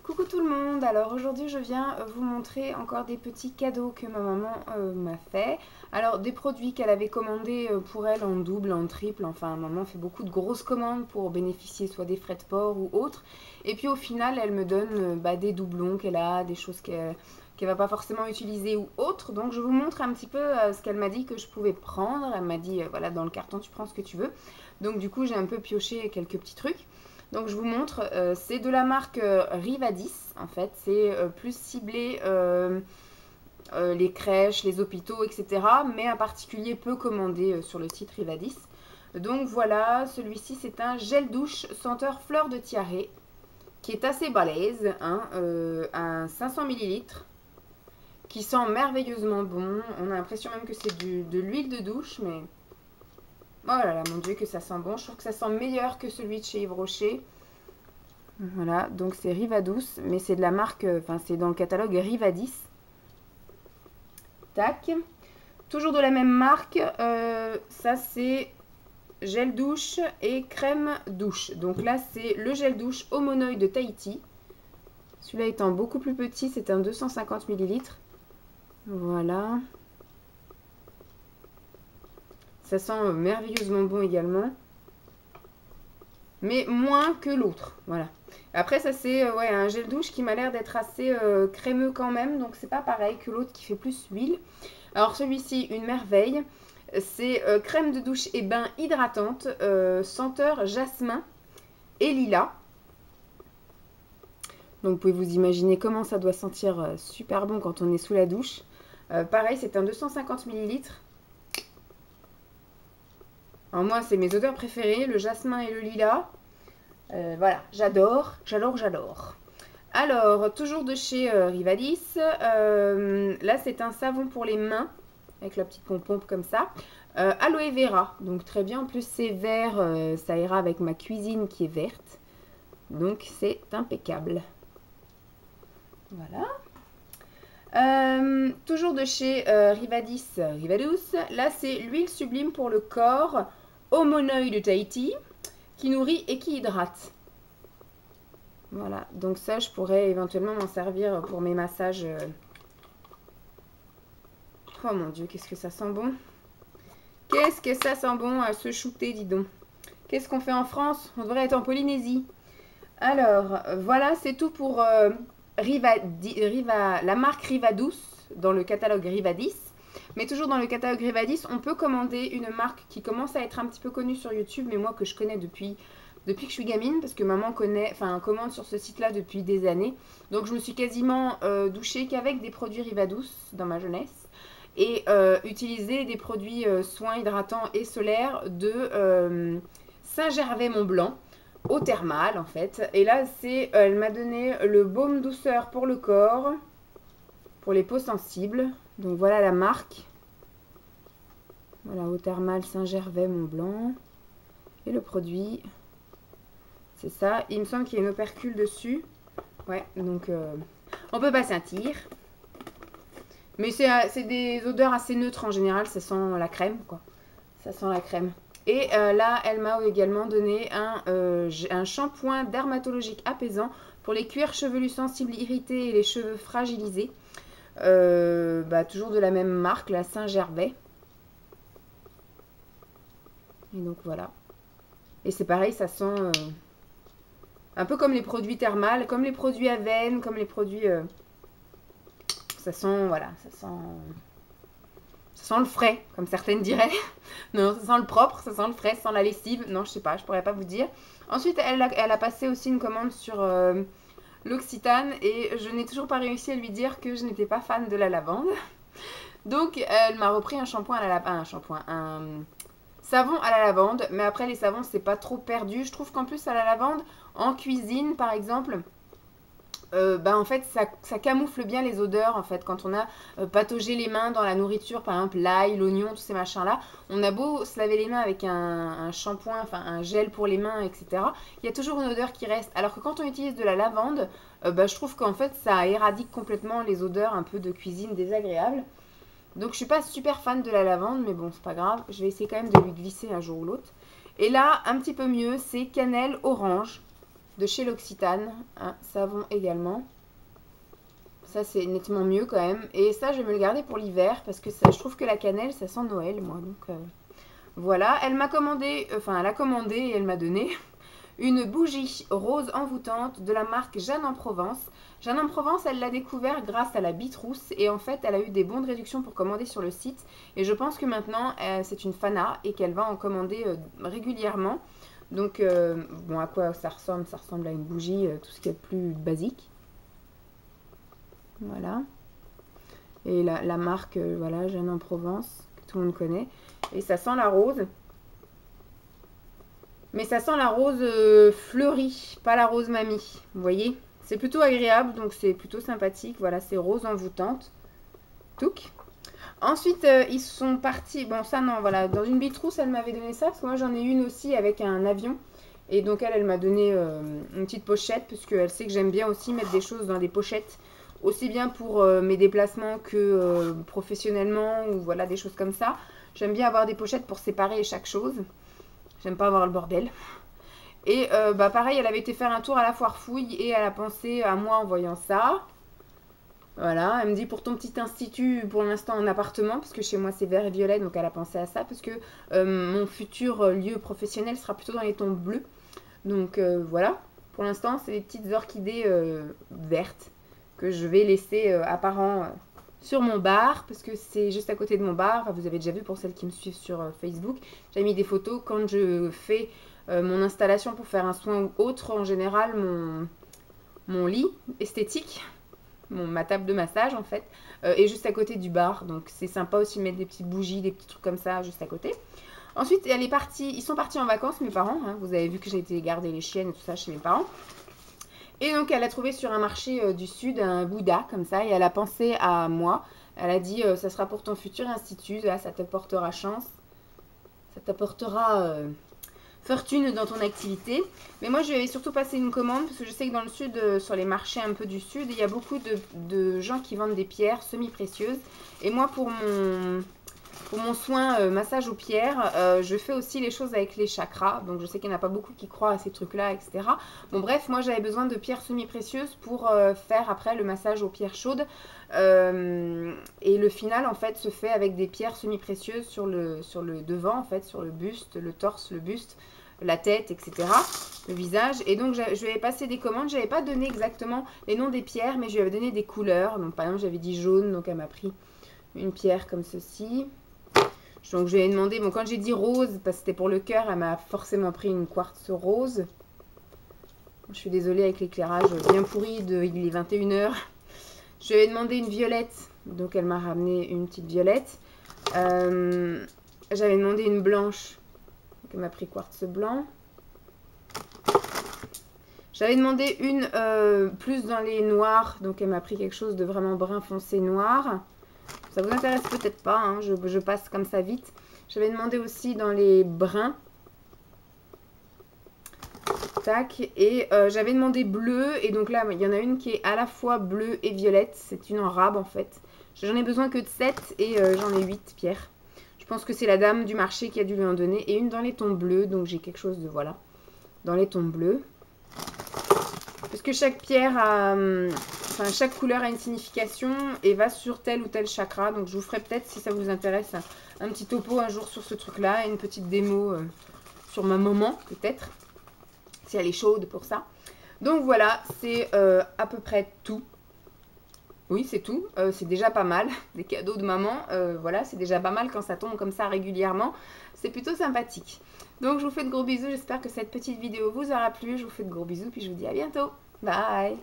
Coucou tout le monde, alors aujourd'hui je viens vous montrer encore des petits cadeaux que ma maman m'a fait. Alors des produits qu'elle avait commandés pour elle en double, en triple, enfin maman fait beaucoup de grosses commandes pour bénéficier soit des frais de port ou autres. Et puis au final elle me donne des doublons qu'elle a, des choses qu'elle va pas forcément utiliser ou autres. Donc je vous montre un petit peu ce qu'elle m'a dit que je pouvais prendre. Elle m'a dit voilà, dans le carton tu prends ce que tu veux. Donc du coup j'ai un peu pioché quelques petits trucs. Donc je vous montre, c'est de la marque Rivadis en fait, c'est plus ciblé les crèches, les hôpitaux, etc. Mais un particulier peu commandé sur le site Rivadis. Donc voilà, celui-ci c'est un gel douche senteur fleur de tiare qui est assez balèze, hein, un 500 ml qui sent merveilleusement bon. On a l'impression même que c'est de l'huile de douche, mais oh là là, mon dieu que ça sent bon. Je trouve que ça sent meilleur que celui de chez Yves Rocher. Voilà, donc c'est Rivadouce, mais c'est de la marque, enfin c'est dans le catalogue Rivadis. Tac. Toujours de la même marque, ça c'est gel douche et crème douche. Donc là c'est le gel douche Homonoï de Tahiti. Celui-là étant beaucoup plus petit, c'est un 250 ml. Voilà. Ça sent merveilleusement bon également. Mais moins que l'autre, voilà. Après ça c'est ouais, un gel douche qui m'a l'air d'être assez crémeux quand même, donc c'est pas pareil que l'autre qui fait plus huile. Alors celui-ci, une merveille, c'est crème de douche et bain hydratante, senteur jasmin et lilas. Donc vous pouvez vous imaginer comment ça doit sentir super bon quand on est sous la douche. Pareil, c'est un 250 ml. Alors moi, c'est mes odeurs préférées, le jasmin et le lilas. Voilà, j'adore. Alors, toujours de chez Rivadis. Là, c'est un savon pour les mains, avec la petite pompe comme ça. Aloe vera, donc très bien. En plus, c'est vert, ça ira avec ma cuisine qui est verte. Donc, c'est impeccable. Voilà. Toujours de chez Rivadis. Là, c'est l'huile sublime pour le corps, Homonoï de Tahiti, qui nourrit et qui hydrate. Voilà, donc ça, je pourrais éventuellement m'en servir pour mes massages. Oh mon dieu, qu'est-ce que ça sent bon. Qu'est-ce que ça sent bon à se shooter, dis donc. Qu'est-ce qu'on fait en France? On devrait être en Polynésie. Alors, voilà, c'est tout pour la marque Rivadouce dans le catalogue Rivadis. Mais toujours dans le catalogue Rivadis, on peut commander une marque qui commence à être un petit peu connue sur YouTube, mais moi que je connais depuis que je suis gamine, parce que maman commande sur ce site-là depuis des années. Donc je me suis quasiment douchée qu'avec des produits Rivadouce dans ma jeunesse. Et utiliser des produits soins hydratants et solaires de Saint-Gervais-Mont-Blanc, eau thermale en fait. Et là, elle m'a donné le baume douceur pour le corps, pour les peaux sensibles. Donc voilà la marque. Voilà, eau thermale Saint-Gervais-Mont-Blanc. Et le produit, c'est ça. Il me semble qu'il y a une opercule dessus. Ouais, donc on peut passer un tir. Mais c'est des odeurs assez neutres en général. Ça sent la crème, quoi. Ça sent la crème. Et là, elle m'a également donné un shampoing dermatologique apaisant pour les cuirs chevelus sensibles irrités et les cheveux fragilisés. Toujours de la même marque, la Saint-Gervais. Et donc voilà. Et c'est pareil, ça sent un peu comme les produits thermales, comme les produits Aven, comme les produits... ça sent, voilà, ça sent le frais, comme certaines diraient. Non, ça sent le propre, ça sent le frais, ça sent la lessive. Non, je sais pas, je pourrais pas vous dire. Ensuite, elle a passé aussi une commande sur l'Occitane et je n'ai toujours pas réussi à lui dire que je n'étais pas fan de la lavande. Donc, elle m'a repris un shampoing à la un savon à la lavande. Mais après, les savons, c'est pas trop perdu. Je trouve qu'en plus, à la lavande, en cuisine, par exemple... en fait ça camoufle bien les odeurs en fait quand on a pataugé les mains dans la nourriture, par exemple l'ail, l'oignon, tous ces machins là, on a beau se laver les mains avec un shampoing, enfin un gel pour les mains, etc. Il y a toujours une odeur qui reste, alors que quand on utilise de la lavande, je trouve qu'en fait ça éradique complètement les odeurs un peu de cuisine désagréables. Donc je suis pas super fan de la lavande, mais bon c'est pas grave, je vais essayer quand même de lui glisser un jour ou l'autre. Et là un petit peu mieux, c'est cannelle orange. de chez l'Occitane, un savon également. Ça c'est nettement mieux quand même. Et ça je vais me le garder pour l'hiver parce que ça, je trouve que la cannelle ça sent Noël moi. Donc voilà, elle m'a commandé, enfin elle a commandé et elle m'a donné une bougie rose envoûtante de la marque Jeanne en Provence. Jeanne en Provence, elle l'a découvert grâce à la Bitrousse et en fait, elle a eu des bons de réduction pour commander sur le site. Et je pense que maintenant, c'est une fana et qu'elle va en commander régulièrement. Donc, bon, à quoi ça ressemble? Ça ressemble à une bougie, tout ce qui est plus basique. Voilà. Et la marque, voilà, Jeanne en Provence, que tout le monde connaît. Et ça sent la rose. Mais ça sent la rose fleurie, pas la rose mamie. Vous voyez? C'est plutôt agréable, donc c'est plutôt sympathique. Voilà, c'est rose envoûtante. Touc. Ensuite, ils sont partis. Bon, ça, non, voilà. Dans une Bitrousse, elle m'avait donné ça. Parce que moi, j'en ai une aussi avec un avion. Et donc, elle m'a donné une petite pochette. Parce qu'elle sait que j'aime bien aussi mettre des choses dans des pochettes. Aussi bien pour mes déplacements que professionnellement. Ou voilà, des choses comme ça. J'aime bien avoir des pochettes pour séparer chaque chose. J'aime pas avoir le bordel. Et bah pareil, elle avait été faire un tour à la foire fouille et elle a pensé à moi en voyant ça. Voilà, elle me dit pour ton petit institut, pour l'instant en appartement, parce que chez moi c'est vert et violet, donc elle a pensé à ça, parce que mon futur lieu professionnel sera plutôt dans les tons bleus. Donc voilà, pour l'instant c'est des petites orchidées vertes que je vais laisser apparent sur mon bar, parce que c'est juste à côté de mon bar. Enfin, vous avez déjà vu pour celles qui me suivent sur Facebook, j'ai mis des photos quand je fais mon installation pour faire un soin ou autre. En général, mon lit esthétique, ma table de massage en fait, est juste à côté du bar. Donc c'est sympa aussi de mettre des petites bougies, des petits trucs comme ça juste à côté. Ensuite, ils sont partis en vacances, mes parents. Hein. Vous avez vu que j'ai été garder les chiennes et tout ça chez mes parents. Et donc, elle a trouvé sur un marché du Sud un Bouddha, comme ça, et elle a pensé à moi. Elle a dit, ça sera pour ton futur institut, là, ça t'apportera chance, ça t'apportera fortune dans ton activité. Mais moi, je vais surtout passer une commande, parce que je sais que dans le Sud, sur les marchés un peu du Sud, il y a beaucoup de gens qui vendent des pierres semi-précieuses. Et moi, pour mon soin massage aux pierres, je fais aussi les choses avec les chakras. Donc je sais qu'il n'y en a pas beaucoup qui croient à ces trucs-là, etc. Bon bref, moi j'avais besoin de pierres semi-précieuses pour faire après le massage aux pierres chaudes. Et le final en fait se fait avec des pierres semi-précieuses sur le devant, en fait, sur le buste, le torse, le buste, la tête, etc. Le visage. Et donc je lui avais passé des commandes. Je n'avais pas donné exactement les noms des pierres, mais je lui avais donné des couleurs. Donc par exemple j'avais dit jaune, donc elle m'a pris une pierre comme ceci. Donc je lui ai demandé, bon quand j'ai dit rose, parce que c'était pour le cœur, elle m'a forcément pris une quartz rose. Je suis désolée avec l'éclairage bien pourri, il est 21 h. Je lui ai demandé une violette, donc elle m'a ramené une petite violette. J'avais demandé une blanche, donc elle m'a pris quartz blanc. J'avais demandé une plus dans les noirs, donc elle m'a pris quelque chose de vraiment brun foncé noir. Ça vous intéresse peut-être pas, hein, je passe comme ça vite. J'avais demandé aussi dans les bruns. Tac. Et j'avais demandé bleu. Et donc là, il y en a une qui est à la fois bleue et violette. C'est une en rab en fait. J'en ai besoin que de 7 et j'en ai 8 pierres. Je pense que c'est la dame du marché qui a dû lui en donner. Et une dans les tons bleus. Donc j'ai quelque chose de voilà. Dans les tons bleus. Parce que chaque pierre a... Enfin, chaque couleur a une signification et va sur tel ou tel chakra. Donc, je vous ferai peut-être, si ça vous intéresse, un petit topo un jour sur ce truc-là. Et une petite démo sur ma maman, peut-être. Si elle est chaude pour ça. Donc, voilà, c'est à peu près tout. Oui, c'est tout. C'est déjà pas mal. Des cadeaux de maman. Voilà, c'est déjà pas mal quand ça tombe comme ça régulièrement. C'est plutôt sympathique. Donc, je vous fais de gros bisous. J'espère que cette petite vidéo vous aura plu. Je vous fais de gros bisous. Puis, je vous dis à bientôt. Bye!